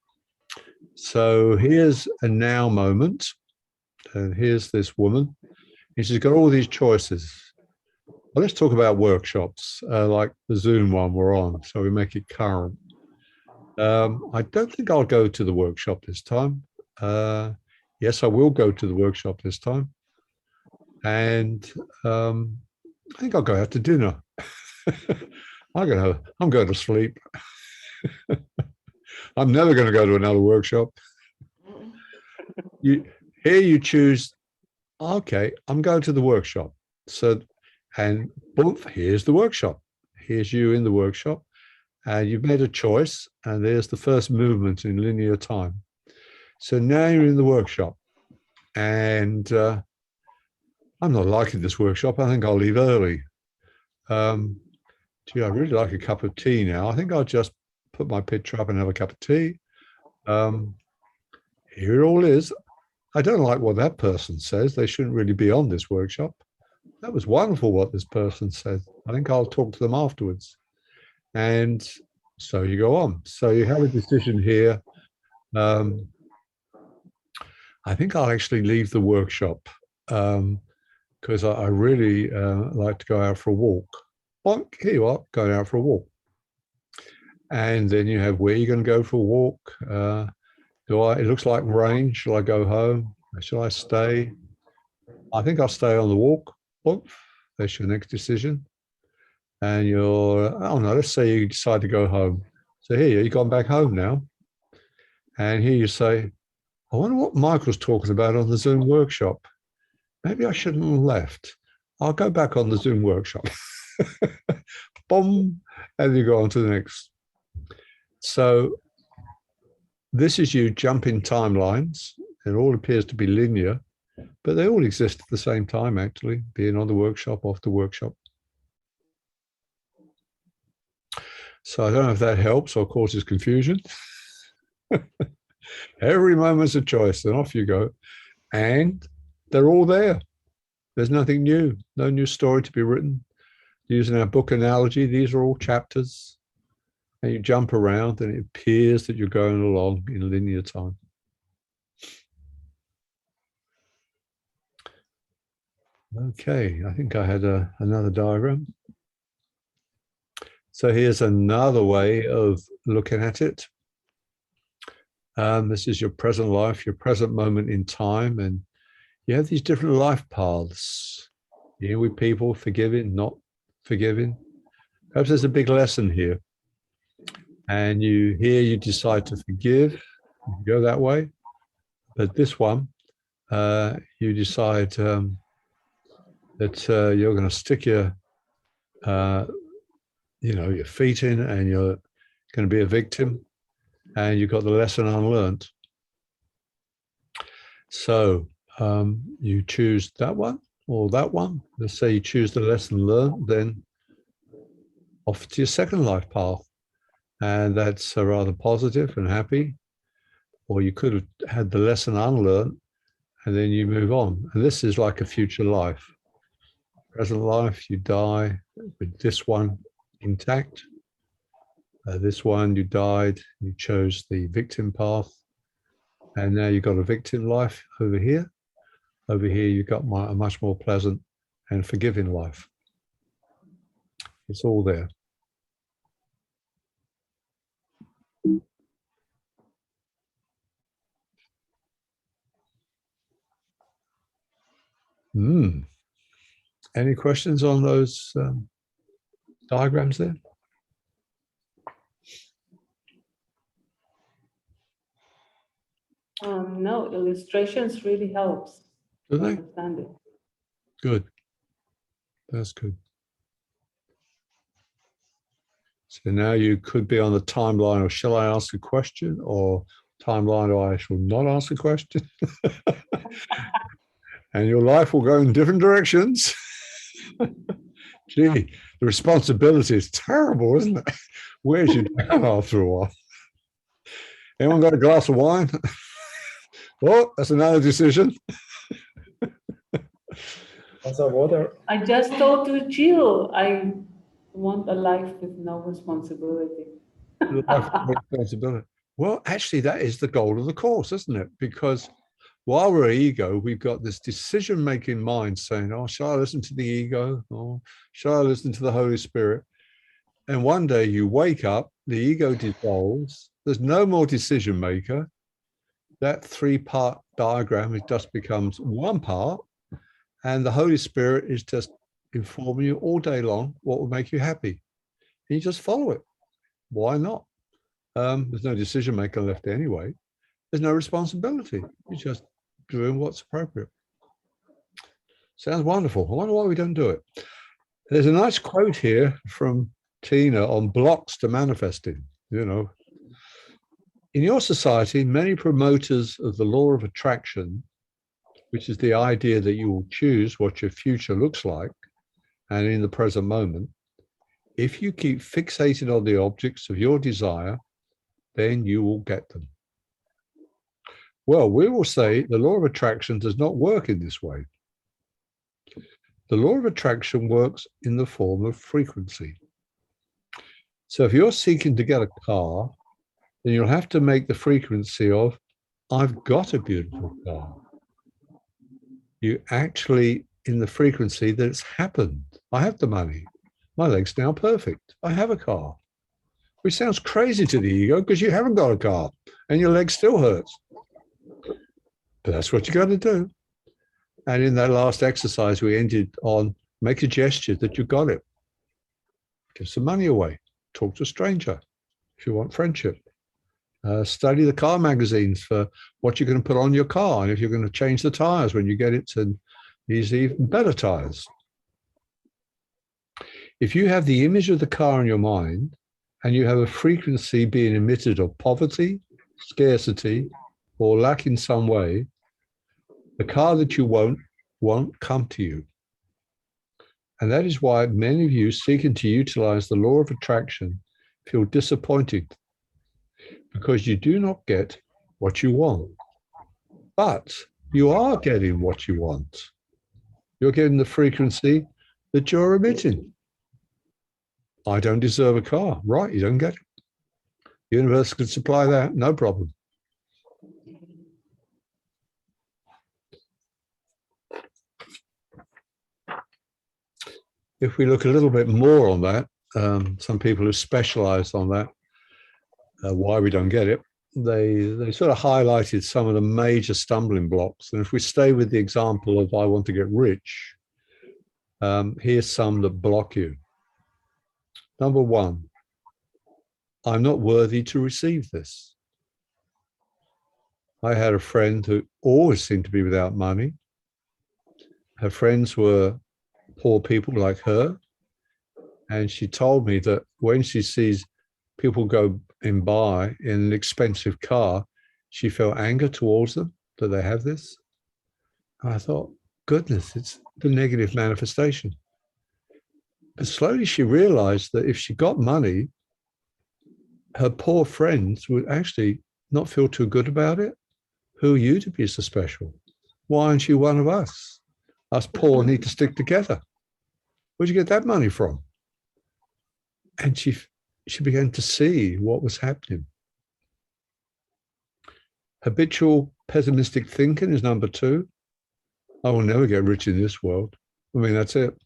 So here's a now moment. And here's this woman. And she's got all these choices. Well, let's talk about workshops, like the Zoom one we're on, so we make it current. I don't think I'll go to the workshop this time. Yes, I will go to the workshop this time. And I think I'll go out to dinner. I'm going to sleep. I'm never going to go to another workshop. Here you choose, okay, I'm going to the workshop. So, and boom, here's the workshop. Here's you in the workshop. And you've made a choice, and there's the first movement in linear time. So now you're in the workshop. And I'm not liking this workshop. I think I'll leave early. Gee, I really like a cup of tea now. I think I'll just put my picture up and have a cup of tea. Here it all is. I don't like what that person says. They shouldn't really be on this workshop. That was wonderful what this person said. I think I'll talk to them afterwards. And so you go on. So you have a decision here. I think I'll actually leave the workshop because I really like to go out for a walk. Bonk, here you are, going out for a walk. And then you have where you're going to go for a walk. It looks like rain. Shall I go home? Shall I stay? I think I'll stay on the walk. Bonk, that's your next decision. And let's say you decide to go home. So here, you've gone back home now. And here you say, I wonder what Michael's talking about on the Zoom workshop. Maybe I shouldn't have left. I'll go back on the Zoom workshop. Boom, and you go on to the next. So this is you jumping timelines. It all appears to be linear, but they all exist at the same time, actually, being on the workshop, off the workshop. So I don't know if that helps or causes confusion. Every moment's a choice, and off you go. And they're all there. There's nothing new, no new story to be written. Using our book analogy, these are all chapters. And you jump around, and it appears that you're going along in linear time. Okay, I think I had another diagram. So here's another way of looking at it. This is your present life, your present moment in time, and you have these different life paths. You're with people, forgiving, not forgiving. Perhaps there's a big lesson here. And you decide to forgive, you go that way. But this one, you decide that you're going to stick your your feet in, and you're going to be a victim, and you've got the lesson unlearned. So you choose that one or that one. Let's say you choose the lesson learned, then off to your second life path. And that's rather positive and happy. Or you could have had the lesson unlearned, and then you move on. And this is like a future life. Present life, you die with this one intact. This one, you died, you chose the victim path. And now you've got a victim life over here. Over here, you've got a much more pleasant and forgiving life. It's all there. Any questions on those diagrams there? No, illustrations really helps. Do they? Understand it. Good. That's good. So now you could be on the timeline of shall I ask a question, or timeline of I shall not ask a question. And your life will go in different directions. Gee, the responsibility is terrible, isn't it? Where's you down after a while? Anyone got a glass of wine? Well, that's another decision. Also water. I just told to Jill, I want a life with no responsibility. Life with responsibility. Well, actually, that is the goal of the course, isn't it? Because while we're ego, we've got this decision-making mind saying, oh, shall I listen to the ego? Or shall I listen to the Holy Spirit? And one day you wake up, the ego dissolves, there's no more decision maker. That three-part diagram, it just becomes one part, and the Holy Spirit is just informing you all day long what will make you happy. And you just follow it. Why not? There's no decision maker left anyway. There's no responsibility. You're just doing what's appropriate. Sounds wonderful. I wonder why we don't do it. There's a nice quote here from Tina on blocks to manifesting. You know, in your society, many promoters of the law of attraction, which is the idea that you will choose what your future looks like, and in the present moment, if you keep fixated on the objects of your desire, then you will get them. Well, we will say the law of attraction does not work in this way. The law of attraction works in the form of frequency. So if you're seeking to get a car, then you'll have to make the frequency of, I've got a beautiful car. You actually, in the frequency that it's happened. I have the money. My leg's now perfect. I have a car. Which sounds crazy to the ego because you haven't got a car and your leg still hurts. But that's what you got to do. And in that last exercise, we ended on make a gesture that you got it. Give some money away. Talk to a stranger if you want friendship. Study the car magazines for what you're going to put on your car and if you're going to change the tires when you get it to these even better tires. If you have the image of the car in your mind and you have a frequency being emitted of poverty, scarcity, or lack in some way, the car that you won't come to you. And that is why many of you seeking to utilize the law of attraction feel disappointed because you do not get what you want. But you are getting what you want. You're getting the frequency that you're emitting. I don't deserve a car. Right, you don't get it. The universe could supply that, no problem. if we look a little bit more on that, some people who specialize on that, why we don't get it, they sort of highlighted some of the major stumbling blocks. And if we stay with the example of I want to get rich, here's some that block you. Number one, I'm not worthy to receive this. I had a friend who always seemed to be without money. Her friends were poor people like her. And she told me that when she sees people go and buy in an expensive car, she felt anger towards them that they have this. And I thought, goodness, it's the negative manifestation. But slowly she realized that if she got money, her poor friends would actually not feel too good about it. Who are you to be so special? Why aren't you one of us? Us poor need to stick together. Where'd you get that money from? And she began to see what was happening. Habitual pessimistic thinking is number two. I will never get rich in this world. I mean, that's it.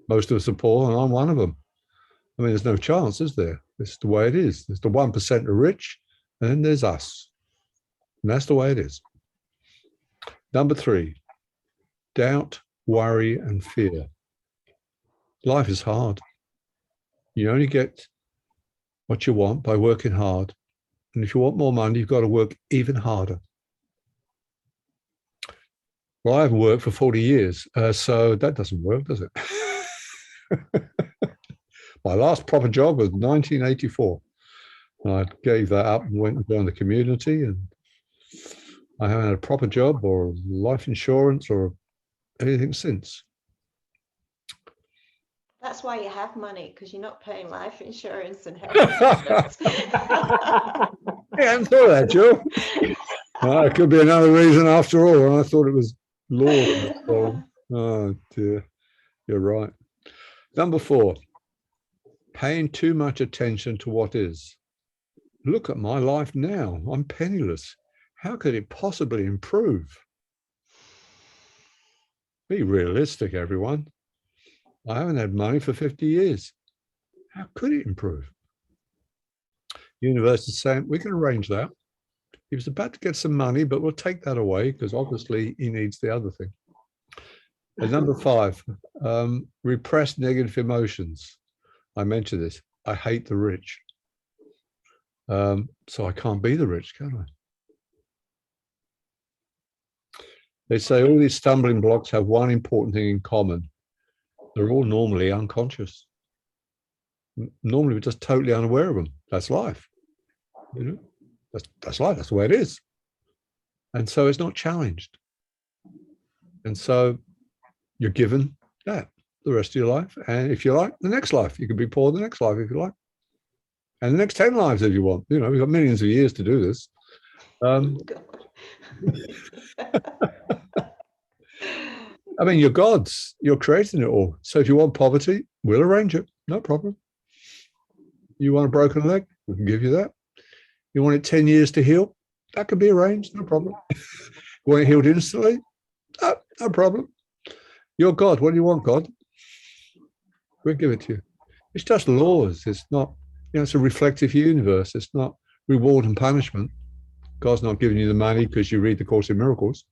Most of us are poor, and I'm one of them. I mean, there's no chance, is there? It's the way it is. There's the 1% are rich, and then there's us. And that's the way it is. Number three, doubt, worry, and fear. Life is hard. You only get what you want by working hard. And if you want more money, you've got to work even harder. Well, I haven't worked for 40 years, so that doesn't work, does it? My last proper job was 1984. And I gave that up and went and joined the community, and I haven't had a proper job or life insurance or anything since. That's why you have money, because you're not paying life insurance and health insurance. I hadn't thought of that, Joe. It could be another reason after all. I thought it was law. Oh, dear. You're right. Number four, paying too much attention to what is. Look at my life now. I'm penniless. How could it possibly improve? Be realistic, everyone. I haven't had money for 50 years. How could it improve? University saying, we can arrange that. He was about to get some money, but we'll take that away because obviously he needs the other thing. And number five, repressed negative emotions. I mentioned this. I hate the rich. So I can't be the rich, can I? They say all these stumbling blocks have one important thing in common. They're all normally unconscious. Normally we're just totally unaware of them. That's life. You know, that's life. That's the way it is. And so it's not challenged. And so you're given that the rest of your life. And if you like, the next life, you can be poor the next life if you like. And the next 10 lives if you want. You know, we've got millions of years to do this. I mean, you're gods. You're creating it all. So if you want poverty, we'll arrange it. No problem. You want a broken leg? We can give you that. You want it 10 years to heal? That can be arranged. No problem. You want it healed instantly? No problem. You're God. What do you want, God? We'll give it to you. It's just laws. It's not, you know, it's a reflective universe. It's not reward and punishment. God's not giving you the money because you read the Course in Miracles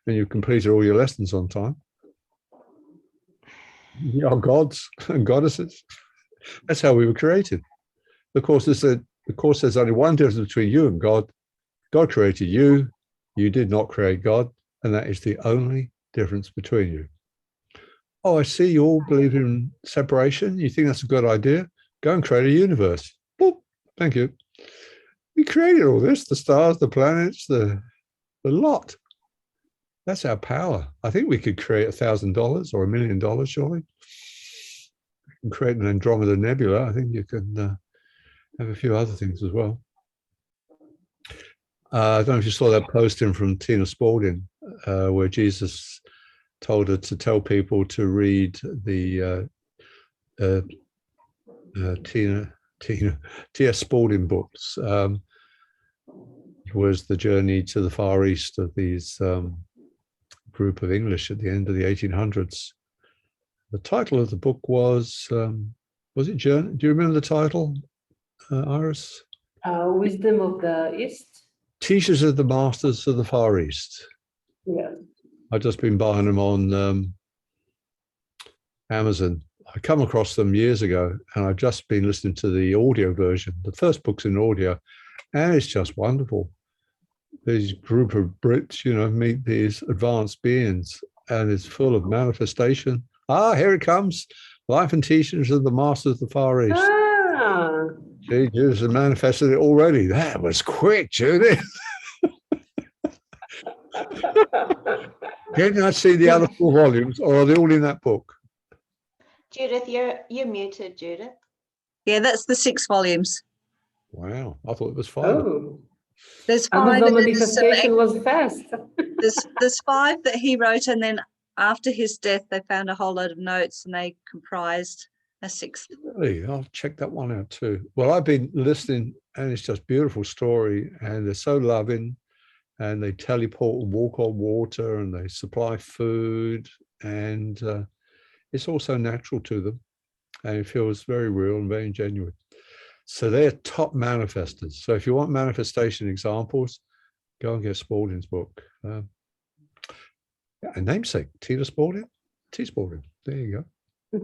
and you've completed all your lessons on time. You are gods and goddesses. That's how we were created. The Course says only one difference between you and God. God created you. You did not create God. And that is the only difference between you. Oh, I see you all believe in separation. You think that's a good idea? Go and create a universe. Boop. Thank you. We created all this, the stars, the planets, the lot. That's our power. I think we could create $1,000 or $1 million, surely. You can create an Andromeda Nebula. I think you can have a few other things as well. I don't know if you saw that posting from Tina Spalding, where Jesus told her to tell people to read the T.S. Spalding books. Was the journey to the Far East of these group of English at the end of the 1800s. The title of the book was it Journey? Do you remember the title, Iris? Wisdom of the East. Teachers of the Masters of the Far East. Yeah. I've just been buying them on Amazon. I come across them years ago, and I've just been listening to the audio version. The first book's in audio, and it's just wonderful. These group of Brits, meet these advanced beings, and it's full of manifestation. Here it comes. Life and Teachings of the Masters of the Far East. Ah. She just manifested it already. That was quick, Judith. Can I see the other 4 volumes, or are they all in that book? Judith, you're muted, Judith. Yeah, that's the 6 volumes. Wow, I thought it was 5. Oh, There's 5. Amazon And there's some manifestation was fast. there's 5 that he wrote, and then after his death, they found a whole load of notes, and they comprised a 6th. Really? I'll check that one out too. Well, I've been listening, and it's just a beautiful story, and they're so loving, and they teleport and walk on water, and they supply food, and it's also natural to them, and it feels very real and very genuine. So they're top manifestors. So if you want manifestation examples, go and get Spalding's book. A namesake, Tina Spalding. T. Spalding. There you go.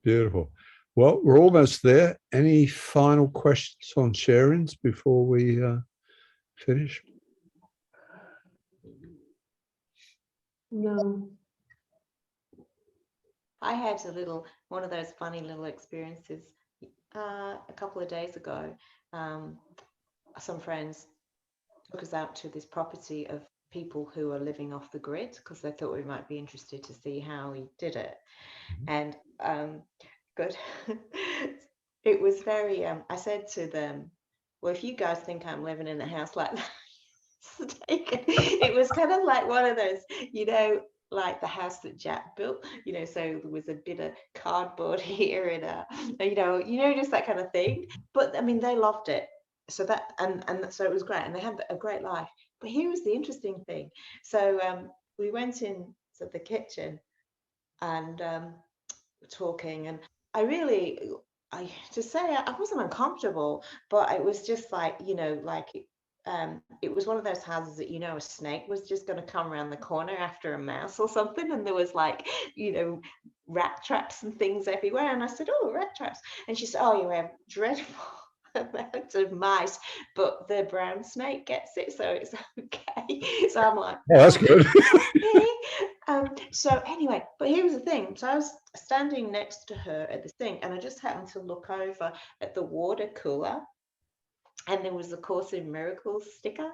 Beautiful. Well, we're almost there. Any final questions on sharings before we finish? No. I had one of those funny little experiences a couple of days ago. Some friends took us out to this property of people who are living off the grid because they thought we might be interested to see how he did it. And good. It was very, I said to them, well, if you guys think I'm living in a house like that, it was kind of like one of those, like the house that Jack built, so there was a bit of cardboard here and just that kind of thing. But I mean, they loved it. So that, and so it was great, and they had a great life. But here was the interesting thing. So we went into the kitchen and talking, and I wasn't uncomfortable, but it was just like, it was one of those houses that, a snake was just going to come around the corner after a mouse or something. And there was like, rat traps and things everywhere. And I said, oh, rat traps. And she said, oh, you have dreadful amount of mice, but the brown snake gets it, so it's okay. So I'm like, oh, that's good. So anyway, but here was the thing. So I was standing next to her at the sink, and I just happened to look over at the water cooler, and there was a Course in Miracles sticker.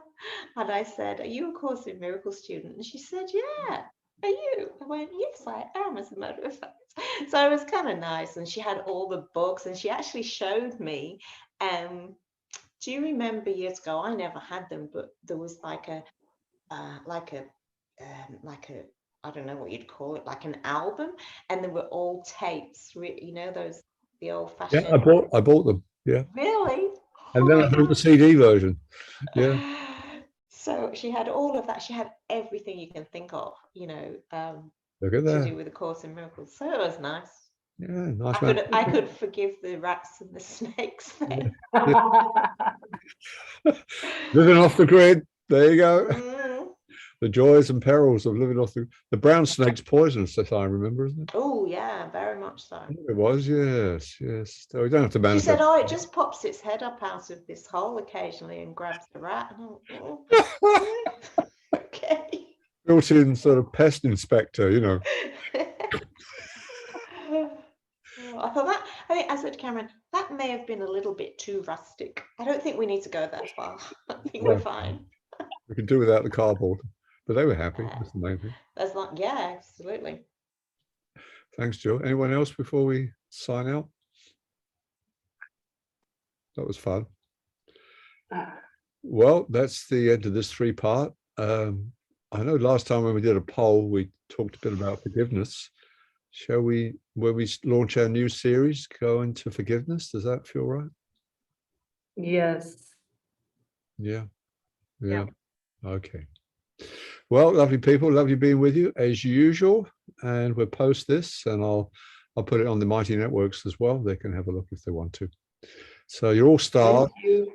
And I said, are you a Course in Miracles student? And she said, yeah. Are you? I went, yes, I am, as a matter of fact. So it was kind of nice. And she had all the books, and she actually showed me. Do you remember years ago? I never had them, but there was like a I don't know what you'd call it, like an album, and there were all tapes. Those the old-fashioned. Yeah, I bought them. Yeah. Really? And then I bought the CD version. Yeah. So she had all of that. She had everything you can think of, Look at to that. do with the Course in Miracles. So it was nice. Yeah, nice. I could forgive the rats and the snakes then. Living off the grid. There you go. Mm. The joys and perils of living off the brown snake's poisonous, if I remember, isn't it? Oh yeah, very much so. It was, yes. So we don't have to manage. She said, oh, it just pops its head up out of this hole occasionally and grabs the rat. And okay. Built-in sort of pest inspector, I thought I said to Cameron, that may have been a little bit too rustic. I don't think we need to go that far. I think we're fine. We could do without the cardboard, but they were happy. That's the main thing. That's not, yeah, absolutely. Thanks, Jill. Anyone else before we sign out? That was fun. Well, that's the end of this 3-part. I know last time when we did a poll, we talked a bit about forgiveness. Shall we, when we launch our new series, go into forgiveness? Does that feel right? Yes. Yeah. Okay. Well, lovely people, lovely being with you as usual. And we'll post this, and I'll put it on the Mighty Networks as well. They can have a look if they want to. So you're all stars. Thank you.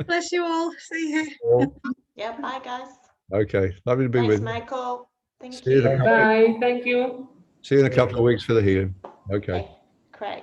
Bless you all. See you. Yeah, bye guys. Okay, lovely to be Thanks, with you. Michael. Thank See you in a you. couple- Bye. Thank you. See you in a couple of weeks for the healing. Okay. Okay, great.